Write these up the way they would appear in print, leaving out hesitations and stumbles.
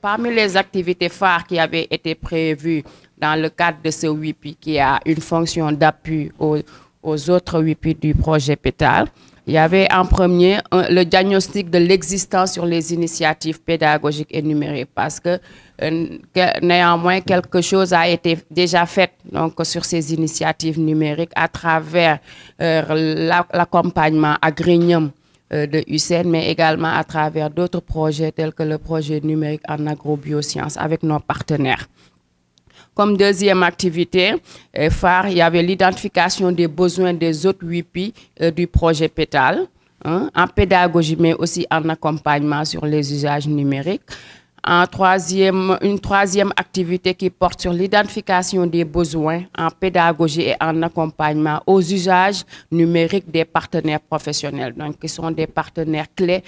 parmi les activités phares qui avaient été prévues dans le cadre de ce WIPI, qui a une fonction d'appui aux autres WIPI du projet PETAL, il y avait en premier le diagnostic de l'existence sur les initiatives pédagogiques et numériques, parce que néanmoins quelque chose a été déjà fait donc, sur ces initiatives numériques à travers l'accompagnement Agrignum de UCN, mais également à travers d'autres projets tels que le projet numérique en agrobiosciences avec nos partenaires. Comme deuxième activité phare, il y avait l'identification des besoins des autres WIPI du projet PETAL, hein, en pédagogie, mais aussi en accompagnement sur les usages numériques. Une troisième activité qui porte sur l'identification des besoins en pédagogie et en accompagnement aux usages numériques des partenaires professionnels, donc qui sont des partenaires clés,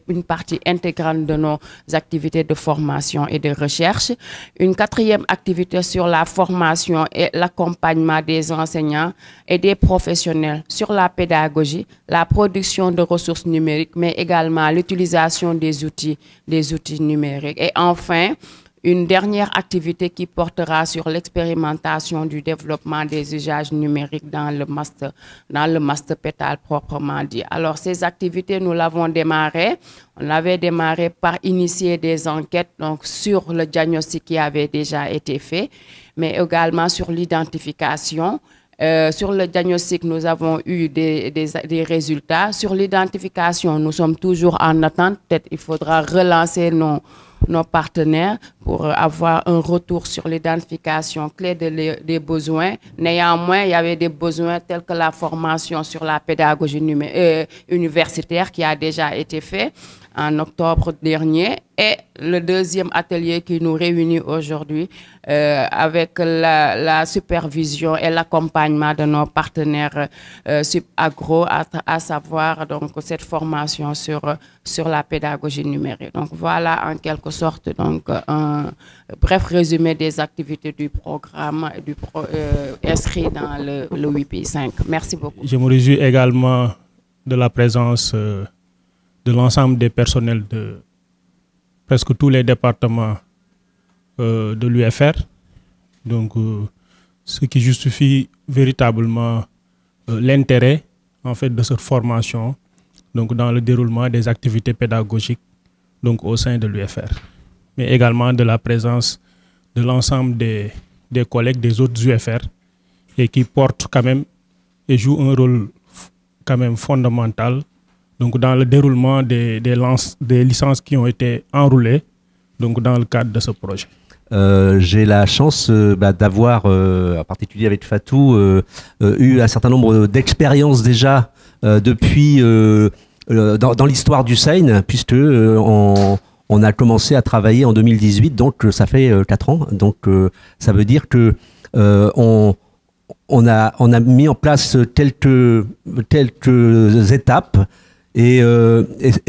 une partie intégrante de nos activités de formation et de recherche. Une quatrième activité sur la formation et l'accompagnement des enseignants et des professionnels sur la pédagogie, la production de ressources numériques, mais également l'utilisation des outils numériques. Et enfin, une dernière activité qui portera sur l'expérimentation du développement des usages numériques dans le master PETAL proprement dit. Alors, ces activités, nous l'avons démarré. On l'avait démarré par initier des enquêtes donc, sur le diagnostic qui avait déjà été fait, mais également sur l'identification. Sur le diagnostic, nous avons eu des résultats. Sur l'identification, nous sommes toujours en attente. Peut-être il faudra relancer nos partenaires pour avoir un retour sur l'identification clé des besoins. Néanmoins, il y avait des besoins tels que la formation sur la pédagogie universitaire qui a déjà été fait en octobre dernier, et le deuxième atelier qui nous réunit aujourd'hui avec la supervision et l'accompagnement de nos partenaires SubAgro, à savoir donc cette formation sur la pédagogie numérique. Donc voilà en quelque sorte donc un bref résumé des activités du programme inscrit dans le WIPI 5. Merci beaucoup. Je me réjouis également de la présence de l'ensemble des personnels de presque tous les départements de l'UFR, donc ce qui justifie véritablement l'intérêt en fait de cette formation donc dans le déroulement des activités pédagogiques donc au sein de l'UFR, mais également de la présence de l'ensemble des collègues des autres UFR et qui portent quand même et jouent un rôle quand même fondamental donc dans le déroulement des licences qui ont été enroulées donc dans le cadre de ce projet. J'ai la chance d'avoir, en particulier avec Fatou, eu un certain nombre d'expériences déjà depuis dans l'histoire du Seine, puisque on a commencé à travailler en 2018, donc ça fait 4 ans. Donc ça veut dire que on a mis en place quelques étapes. Et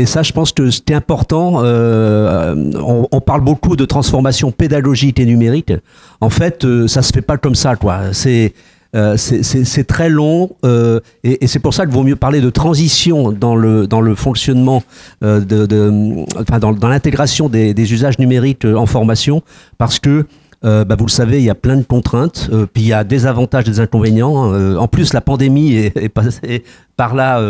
ça, je pense que c'était important. On parle beaucoup de transformation pédagogique et numérique. En fait, ça se fait pas comme ça, quoi. C'est très long, et c'est pour ça qu'il vaut mieux parler de transition dans le fonctionnement, dans l'intégration des usages numériques en formation, parce que vous le savez, il y a plein de contraintes, puis il y a des avantages, des inconvénients. En plus, la pandémie est passée par là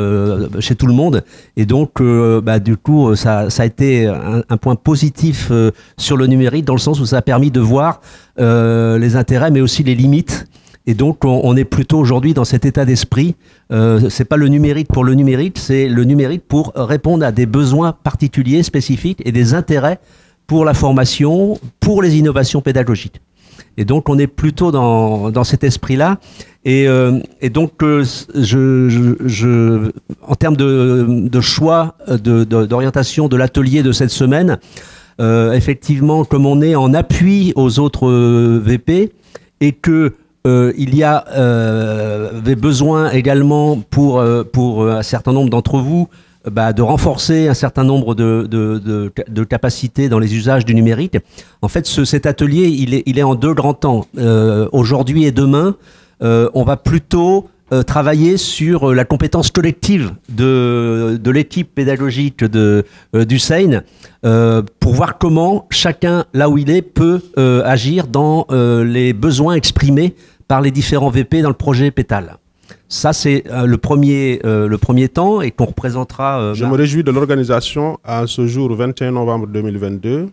chez tout le monde, et donc du coup, ça a été un point positif sur le numérique, dans le sens où ça a permis de voir les intérêts, mais aussi les limites. Et donc, on est plutôt aujourd'hui dans cet état d'esprit. C'est pas le numérique pour le numérique, c'est le numérique pour répondre à des besoins particuliers, spécifiques, et des intérêts pour la formation, pour les innovations pédagogiques. Et donc, on est plutôt dans cet esprit-là. Et donc, en termes de choix d'orientation de l'atelier de cette semaine, effectivement, comme on est en appui aux autres VP, et que il y a des besoins également pour un certain nombre d'entre vous, de renforcer un certain nombre de capacités dans les usages du numérique. En fait, cet atelier, il est en 2 grands temps. Aujourd'hui et demain, on va plutôt travailler sur la compétence collective de l'équipe pédagogique d'Hussein pour voir comment chacun, là où il est, peut agir dans les besoins exprimés par les différents VP dans le projet Pétale. Ça, c'est le premier temps et qu'on représentera... Je me réjouis de l'organisation à ce jour 21 novembre 2022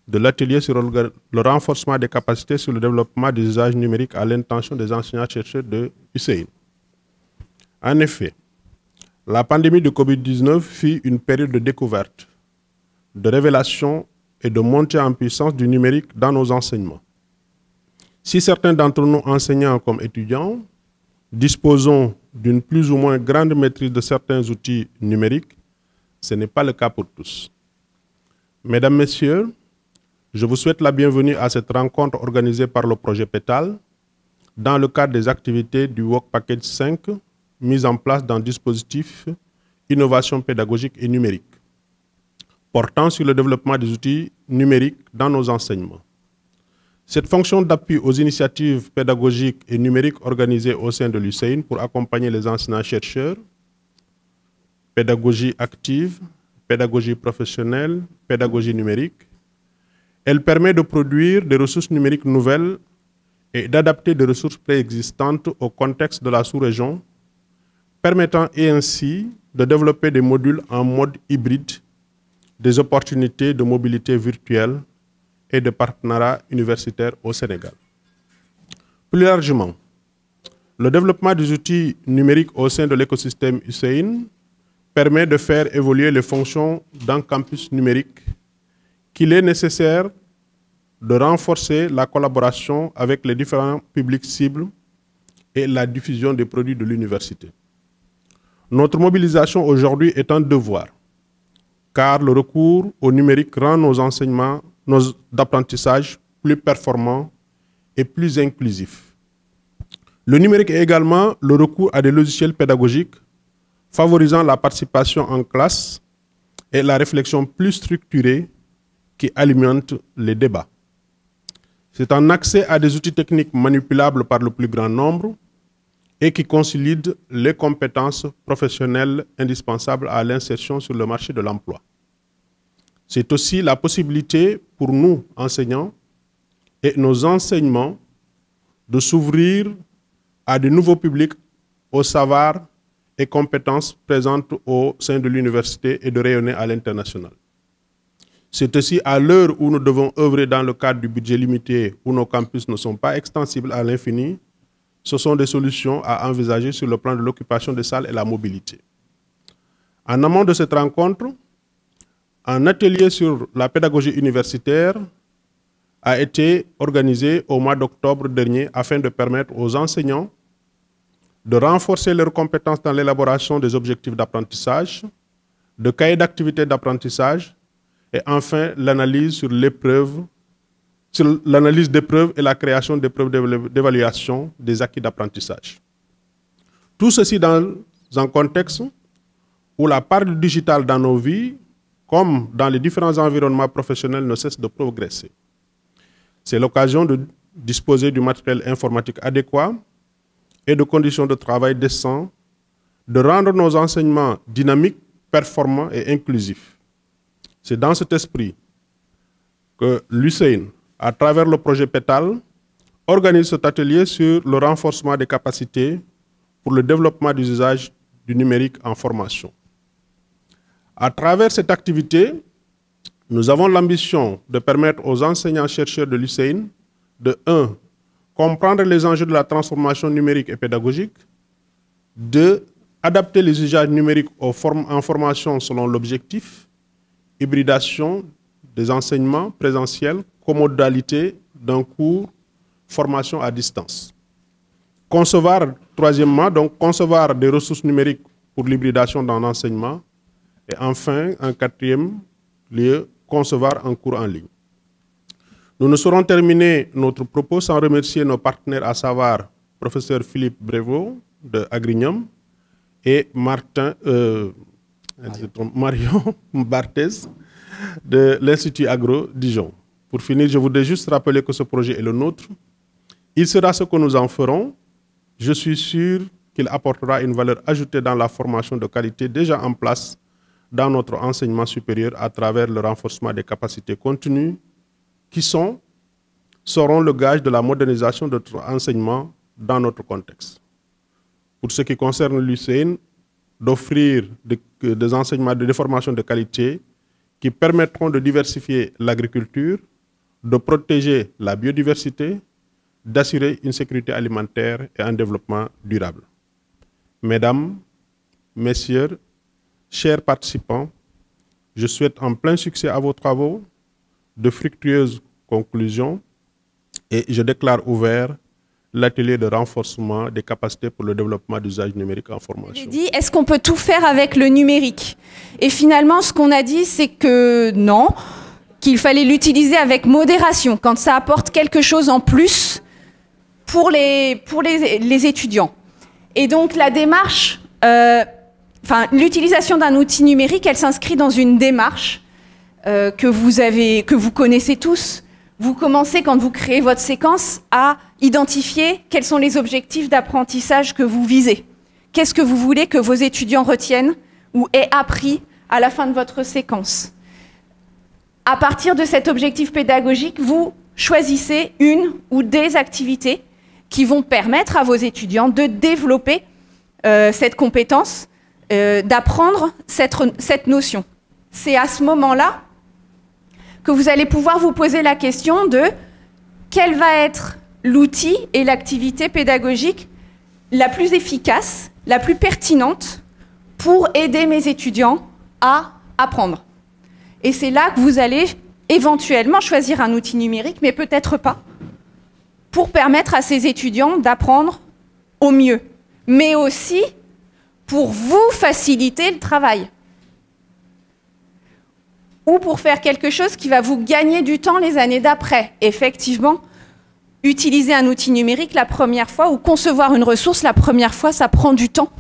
de l'atelier sur le renforcement des capacités sur le développement des usages numériques à l'intention des enseignants-chercheurs de Hussein. En effet, la pandémie de Covid-19 fut une période de découverte, de révélation et de montée en puissance du numérique dans nos enseignements. Si certains d'entre nous, enseignants comme étudiants, disposons d'une plus ou moins grande maîtrise de certains outils numériques, ce n'est pas le cas pour tous. Mesdames, Messieurs, je vous souhaite la bienvenue à cette rencontre organisée par le projet Pétale dans le cadre des activités du Work Package 5 mise en place dans le dispositif Innovation pédagogique et numérique, portant sur le développement des outils numériques dans nos enseignements. Cette fonction d'appui aux initiatives pédagogiques et numériques organisées au sein de l'Hussein pour accompagner les enseignants-chercheurs, pédagogie active, pédagogie professionnelle, pédagogie numérique, elle permet de produire des ressources numériques nouvelles et d'adapter des ressources préexistantes au contexte de la sous-région, permettant ainsi de développer des modules en mode hybride, des opportunités de mobilité virtuelle et de partenariat universitaire au Sénégal. Plus largement, le développement des outils numériques au sein de l'écosystème Hussein permet de faire évoluer les fonctions d'un campus numérique qu'il est nécessaire de renforcer la collaboration avec les différents publics cibles et la diffusion des produits de l'université. Notre mobilisation aujourd'hui est un devoir, car le recours au numérique rend nos enseignements d'apprentissage plus performants et plus inclusifs. Le numérique est également le recours à des logiciels pédagogiques favorisant la participation en classe et la réflexion plus structurée qui alimente les débats. C'est un accès à des outils techniques manipulables par le plus grand nombre et qui consolident les compétences professionnelles indispensables à l'insertion sur le marché de l'emploi. C'est aussi la possibilité pour nous, enseignants, et nos enseignements de s'ouvrir à de nouveaux publics aux savoirs et compétences présentes au sein de l'université et de rayonner à l'international. C'est aussi à l'heure où nous devons œuvrer dans le cadre du budget limité où nos campus ne sont pas extensibles à l'infini, ce sont des solutions à envisager sur le plan de l'occupation des salles et la mobilité. En amont de cette rencontre, un atelier sur la pédagogie universitaire a été organisé au mois d'octobre dernier afin de permettre aux enseignants de renforcer leurs compétences dans l'élaboration des objectifs d'apprentissage, de cahiers d'activités d'apprentissage et enfin l'analyse sur l'épreuve, sur l'analyse d'épreuves et la création d'épreuves d'évaluation des acquis d'apprentissage. Tout ceci dans un contexte où la part du digital dans nos vies, comme dans les différents environnements professionnels, ne cesse de progresser. C'est l'occasion de disposer du matériel informatique adéquat et de conditions de travail décentes, de rendre nos enseignements dynamiques, performants et inclusifs. C'est dans cet esprit que l'Hussein, à travers le projet Pétale, organise cet atelier sur le renforcement des capacités pour le développement des usages du numérique en formation. À travers cette activité, nous avons l'ambition de permettre aux enseignants-chercheurs de l'Hussein de 1. Comprendre les enjeux de la transformation numérique et pédagogique, 2. Adapter les usages numériques en formation selon l'objectif, hybridation des enseignements présentiels, commodalité d'un cours, formation à distance. Troisièmement, donc concevoir des ressources numériques pour l'hybridation dans l'enseignement. Et enfin, en quatrième lieu, concevoir un cours en ligne. Nous ne saurons terminer notre propos sans remercier nos partenaires, à savoir professeur Philippe Brévaux de Agrignum et Marion Barthez de l'Institut Agro Dijon. Pour finir, je voudrais juste rappeler que ce projet est le nôtre. Il sera ce que nous en ferons. Je suis sûr qu'il apportera une valeur ajoutée dans la formation de qualité déjà en place dans notre enseignement supérieur à travers le renforcement des capacités continues qui seront le gage de la modernisation de notre enseignement dans notre contexte. Pour ce qui concerne l'UCN, d'offrir des enseignements de formation de qualité qui permettront de diversifier l'agriculture, de protéger la biodiversité, d'assurer une sécurité alimentaire et un développement durable. Mesdames, Messieurs, chers participants, je souhaite un plein succès à vos travaux, de fructueuses conclusions, et je déclare ouvert l'atelier de renforcement des capacités pour le développement d'usage numérique en formation. Est-ce qu'on peut tout faire avec le numérique? Et finalement, ce qu'on a dit, c'est que non, qu'il fallait l'utiliser avec modération, quand ça apporte quelque chose en plus pour les étudiants. Et donc la démarche, l'utilisation d'un outil numérique, elle s'inscrit dans une démarche que vous connaissez tous. Vous commencez, quand vous créez votre séquence, à identifier quels sont les objectifs d'apprentissage que vous visez. Qu'est-ce que vous voulez que vos étudiants retiennent ou aient appris à la fin de votre séquence? À partir de cet objectif pédagogique, vous choisissez une ou des activités qui vont permettre à vos étudiants de développer cette compétence, d'apprendre cette notion. C'est à ce moment-là que vous allez pouvoir vous poser la question de quel va être l'outil et l'activité pédagogique la plus efficace, la plus pertinente pour aider mes étudiants à apprendre. Et c'est là que vous allez éventuellement choisir un outil numérique, mais peut-être pas, pour permettre à ces étudiants d'apprendre au mieux, mais aussi pour vous faciliter le travail. Ou pour faire quelque chose qui va vous gagner du temps les années d'après. Effectivement, utiliser un outil numérique la première fois ou concevoir une ressource la première fois, ça prend du temps.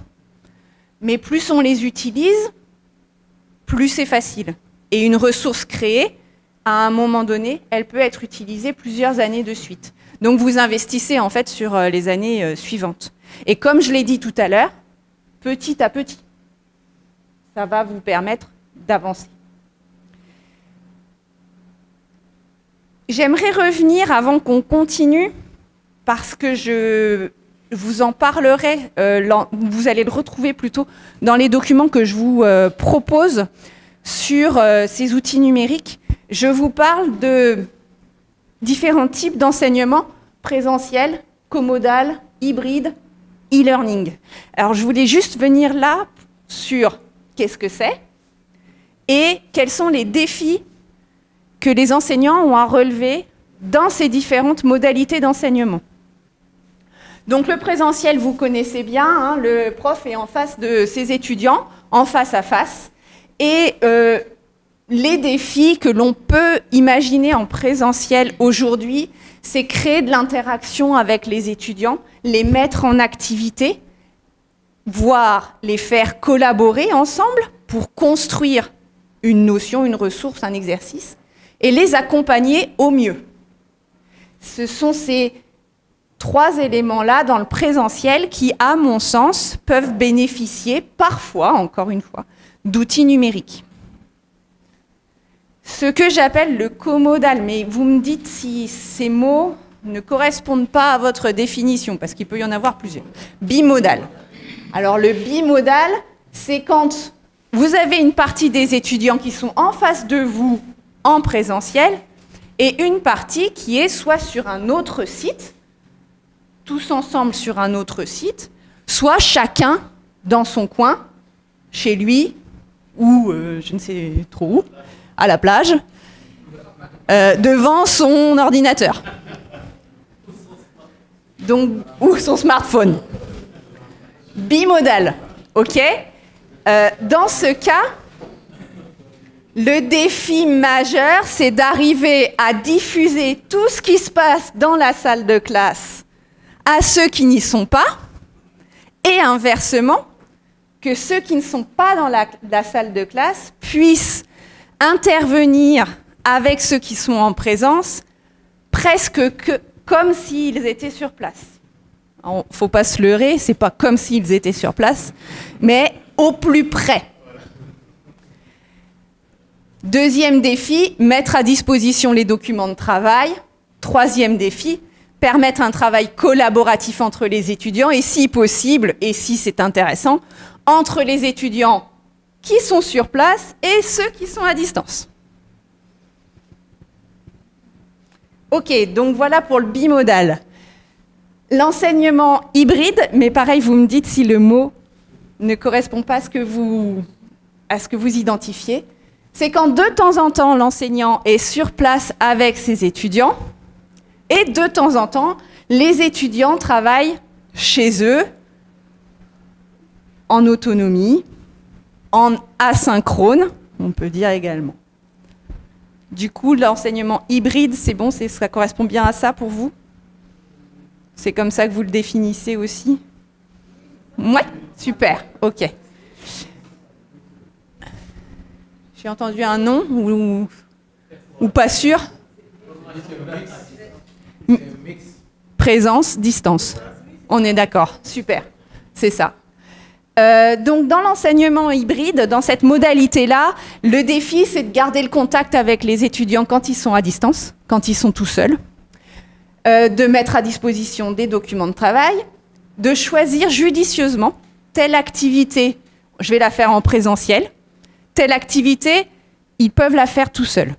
Mais plus on les utilise, plus c'est facile. Et une ressource créée, à un moment donné, elle peut être utilisée plusieurs années de suite. Donc vous investissez en fait sur les années suivantes. Et comme je l'ai dit tout à l'heure, petit à petit, ça va vous permettre d'avancer. J'aimerais revenir, avant qu'on continue, parce que je vous en parlerai, vous allez le retrouver plutôt dans les documents que je vous propose sur ces outils numériques. Je vous parle de différents types d'enseignement présentiel, comodal, hybride, e-learning. Alors je voulais juste venir là sur qu'est-ce que c'est et quels sont les défis que les enseignants ont à relever dans ces différentes modalités d'enseignement. Donc le présentiel, vous connaissez bien, hein, le prof est en face de ses étudiants, en face à face, et les défis que l'on peut imaginer en présentiel aujourd'hui, c'est créer de l'interaction avec les étudiants, les mettre en activité, voire les faire collaborer ensemble pour construire une notion, une ressource, un exercice, et les accompagner au mieux. Ce sont ces trois éléments-là dans le présentiel qui, à mon sens, peuvent bénéficier parfois, encore une fois, d'outils numériques. Ce que j'appelle le comodal, mais vous me dites si ces mots ne correspondent pas à votre définition, parce qu'il peut y en avoir plusieurs. Bimodal. Alors le bimodal, c'est quand vous avez une partie des étudiants qui sont en face de vous en présentiel et une partie qui est soit sur un autre site, tous ensemble sur un autre site, soit chacun dans son coin, chez lui, ou je ne sais trop où, à la plage, devant son ordinateur. Donc, ou son smartphone. Bimodal, ok ? Dans ce cas, le défi majeur, c'est d'arriver à diffuser tout ce qui se passe dans la salle de classe à ceux qui n'y sont pas, et inversement, que ceux qui ne sont pas dans la salle de classe puissent intervenir avec ceux qui sont en présence, presque comme s'ils étaient sur place. Il ne faut pas se leurrer, ce n'est pas comme s'ils étaient sur place, mais au plus près. Deuxième défi, mettre à disposition les documents de travail. Troisième défi, permettre un travail collaboratif entre les étudiants et si possible, et si c'est intéressant, entre les étudiants qui sont sur place et ceux qui sont à distance. Ok, donc voilà pour le bimodal. L'enseignement hybride, mais pareil, vous me dites si le mot ne correspond pas à ce que vous identifiez, c'est quand de temps en temps, l'enseignant est sur place avec ses étudiants et de temps en temps, les étudiants travaillent chez eux, en autonomie, en asynchrone, on peut dire également. Du coup, l'enseignement hybride, c'est bon, ça correspond bien à ça pour vous? C'est comme ça que vous le définissez aussi? Ouais, super, ok. J'ai entendu un nom ou pas sûr? Présence, distance. On est d'accord, super, c'est ça. Donc dans l'enseignement hybride, dans cette modalité-là, le défi, c'est de garder le contact avec les étudiants quand ils sont à distance, quand ils sont tout seuls, de mettre à disposition des documents de travail, de choisir judicieusement telle activité, je vais la faire en présentiel, telle activité, ils peuvent la faire tout seuls.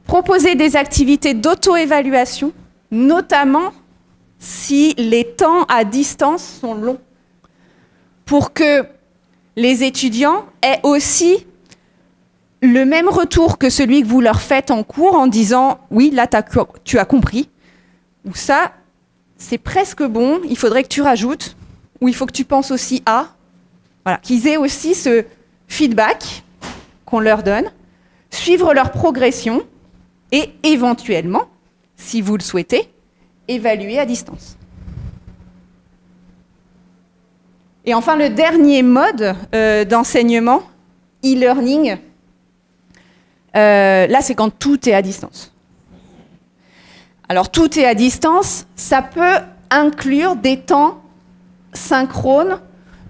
Proposer des activités d'auto-évaluation, notamment si les temps à distance sont longs, pour que les étudiants aient aussi le même retour que celui que vous leur faites en cours en disant « oui, là, tu as compris » ou « ça, c'est presque bon, il faudrait que tu rajoutes » ou « il faut que tu penses aussi à ». Voilà, qu'ils aient aussi ce feedback qu'on leur donne, suivre leur progression et éventuellement, si vous le souhaitez, évaluer à distance. Et enfin, le dernier mode d'enseignement, e-learning, là, c'est quand tout est à distance. Alors, tout est à distance, ça peut inclure des temps synchrones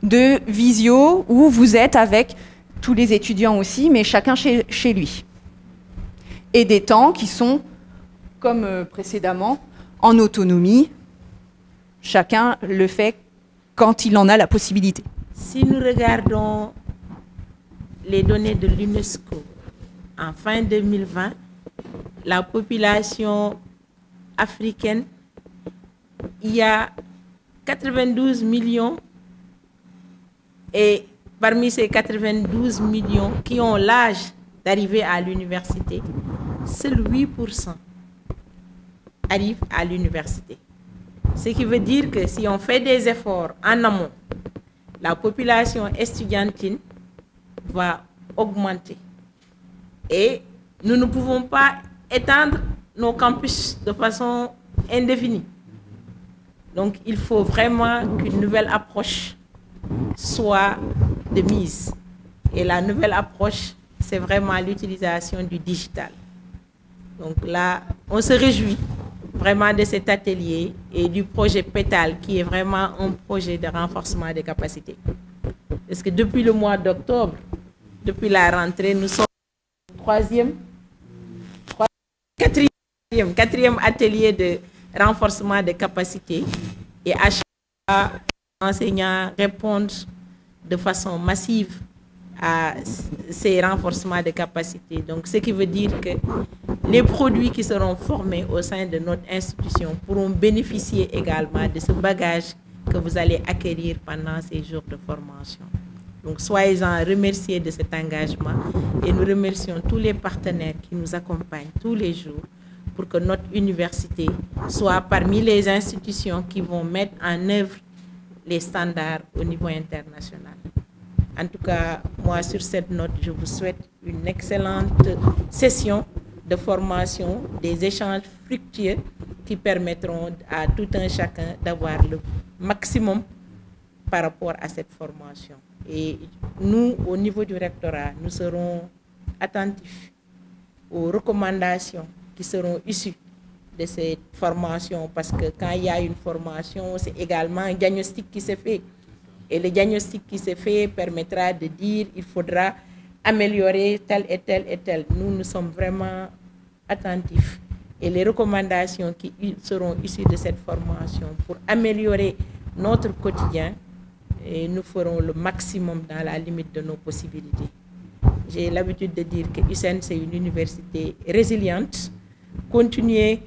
de visio où vous êtes avec tous les étudiants aussi, mais chacun chez lui. Et des temps qui sont, comme précédemment, en autonomie. Chacun le fait quand il en a la possibilité. Si nous regardons les données de l'UNESCO, en fin 2020, la population africaine, il y a 92 millions et parmi ces 92 millions qui ont l'âge d'arriver à l'université, seuls 8% arrivent à l'université. Ce qui veut dire que si on fait des efforts en amont, la population estudiantine va augmenter. Et nous ne pouvons pas étendre nos campus de façon indéfinie. Donc il faut vraiment qu'une nouvelle approche soit de mise. Et la nouvelle approche, c'est vraiment l'utilisation du digital. Donc là, on se réjouit vraiment de cet atelier et du projet PETAL, qui est vraiment un projet de renforcement des capacités. Parce que depuis le mois d'octobre, depuis la rentrée, nous sommes au quatrième atelier de renforcement des capacités. Et à chaque fois, les enseignants répondent de façon massive à ces renforcements de capacités. Donc, ce qui veut dire que les produits qui seront formés au sein de notre institution pourront bénéficier également de ce bagage que vous allez acquérir pendant ces jours de formation. Donc, soyez-en remerciés de cet engagement et nous remercions tous les partenaires qui nous accompagnent tous les jours pour que notre université soit parmi les institutions qui vont mettre en œuvre les standards au niveau international. En tout cas, moi, sur cette note, je vous souhaite une excellente session de formation, des échanges fructueux qui permettront à tout un chacun d'avoir le maximum par rapport à cette formation. Et nous, au niveau du rectorat, nous serons attentifs aux recommandations qui seront issues de cette formation, parce que quand il y a une formation, c'est également un diagnostic qui se fait. Et le diagnostic qui se fait permettra de dire il faudra améliorer tel et tel et tel. Nous sommes vraiment attentifs. Et les recommandations qui seront issues de cette formation pour améliorer notre quotidien, et nous ferons le maximum dans la limite de nos possibilités. J'ai l'habitude de dire que USSEN, c'est une université résiliente. Continuez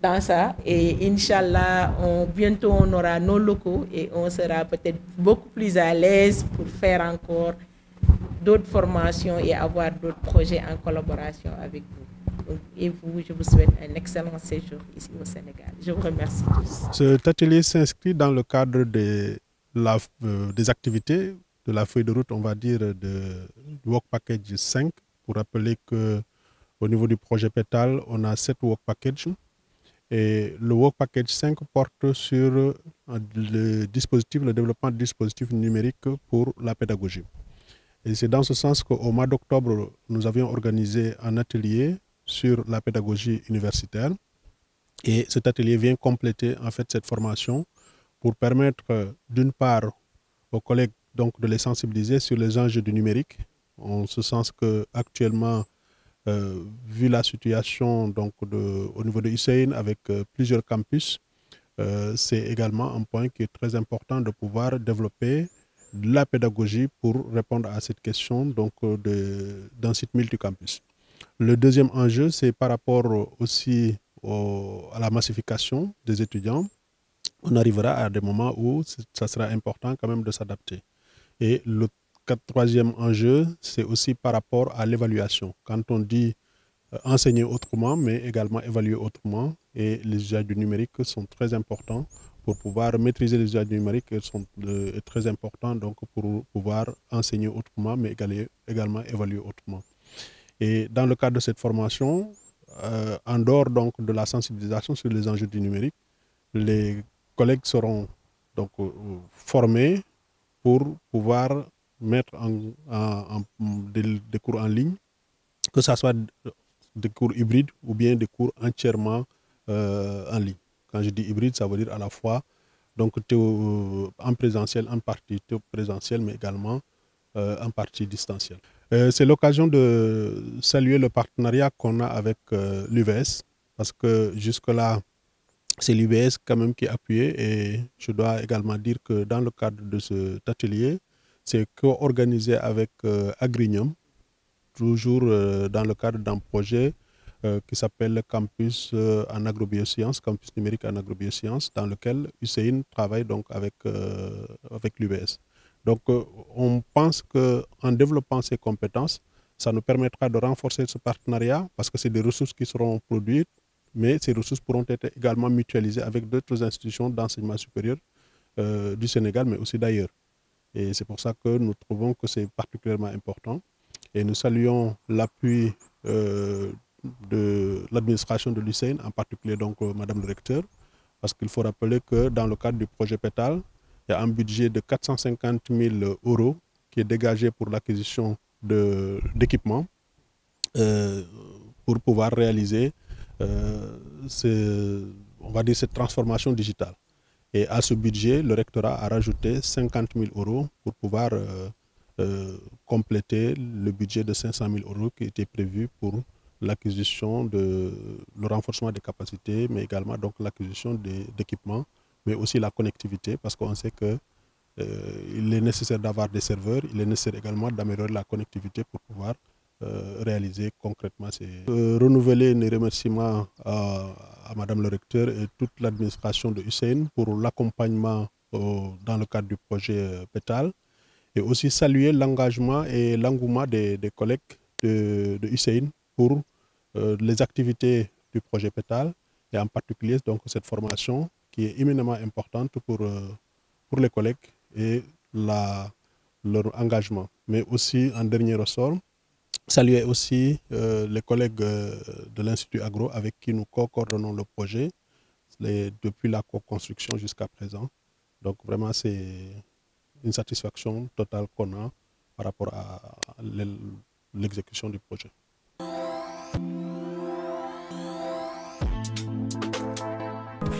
dans ça et Inch'Allah, bientôt on aura nos locaux et on sera peut-être beaucoup plus à l'aise pour faire encore d'autres formations et avoir d'autres projets en collaboration avec vous. Et vous, je vous souhaite un excellent séjour ici au Sénégal. Je vous remercie tous. Cet atelier s'inscrit dans le cadre des activités de la feuille de route, on va dire, du Work Package 5, pour rappeler qu'au niveau du projet PETAL, on a 7 Work Packages. Et le Work Package 5 porte sur le développement de dispositifs numériques pour la pédagogie. Et c'est dans ce sens qu'au mois d'octobre, nous avions organisé un atelier sur la pédagogie universitaire. Et cet atelier vient compléter en fait cette formation pour permettre d'une part aux collègues donc, de les sensibiliser sur les enjeux du numérique, en ce sens qu'actuellement, vu la situation donc, au niveau de USSEN avec plusieurs campus, c'est également un point qui est très important de pouvoir développer la pédagogie pour répondre à cette question d'un site multicampus. Le deuxième enjeu, c'est par rapport aussi à la massification des étudiants. On arrivera à des moments où ça sera important quand même de s'adapter. Et le troisième enjeu, c'est aussi par rapport à l'évaluation. Quand on dit enseigner autrement, mais également évaluer autrement, et les usages du numérique sont très importants pour pouvoir maîtriser les usages du numérique, est très important donc pour pouvoir enseigner autrement, mais également évaluer autrement. Et dans le cadre de cette formation, en dehors donc de la sensibilisation sur les enjeux du numérique, les collègues seront donc formés pour pouvoir mettre des cours en ligne, que ce soit des cours hybrides ou bien des cours entièrement en ligne. Quand je dis hybride, ça veut dire à la fois donc, en présentiel, en partie présentiel, mais également en partie distanciel. C'est l'occasion de saluer le partenariat qu'on a avec l'UVS, parce que jusque-là, c'est l'UVS quand même qui est appuyé, et je dois également dire que dans le cadre de cet atelier, c'est co-organisé avec Agrignum, toujours dans le cadre d'un projet qui s'appelle Campus en agrobiosciences, Campus numérique en agrobiosciences, dans lequel USSEN travaille donc avec l'UVS. Donc on pense qu'en développant ces compétences, ça nous permettra de renforcer ce partenariat parce que c'est des ressources qui seront produites, mais ces ressources pourront être également mutualisées avec d'autres institutions d'enseignement supérieur du Sénégal, mais aussi d'ailleurs. Et c'est pour ça que nous trouvons que c'est particulièrement important. Et nous saluons l'appui de l'administration de l'USSEN, en particulier donc Madame le recteur, parce qu'il faut rappeler que dans le cadre du projet PETAL, il y a un budget de 450 000 € qui est dégagé pour l'acquisition d'équipements pour pouvoir réaliser on va dire cette transformation digitale. Et à ce budget, le rectorat a rajouté 50 000 € pour pouvoir compléter le budget de 500 000 € qui était prévu pour l'acquisition le renforcement des capacités, mais également donc l'acquisition d'équipements, mais aussi la connectivité, parce qu'on sait que il est nécessaire d'avoir des serveurs, il est nécessaire également d'améliorer la connectivité pour pouvoir réaliser concrètement renouveler mes remerciements à Madame le recteur et toute l'administration de USSEN pour l'accompagnement dans le cadre du projet PETAL, et aussi saluer l'engagement et l'engouement des collègues de USSEN pour les activités du projet PETAL, et en particulier donc cette formation qui est éminemment importante pour les collègues et leur engagement. Mais aussi, en dernier ressort, saluer aussi les collègues de l'Institut Agro avec qui nous co-coordonnons le projet depuis la co-construction jusqu'à présent. Donc vraiment, c'est une satisfaction totale qu'on a par rapport à l'exécution du projet.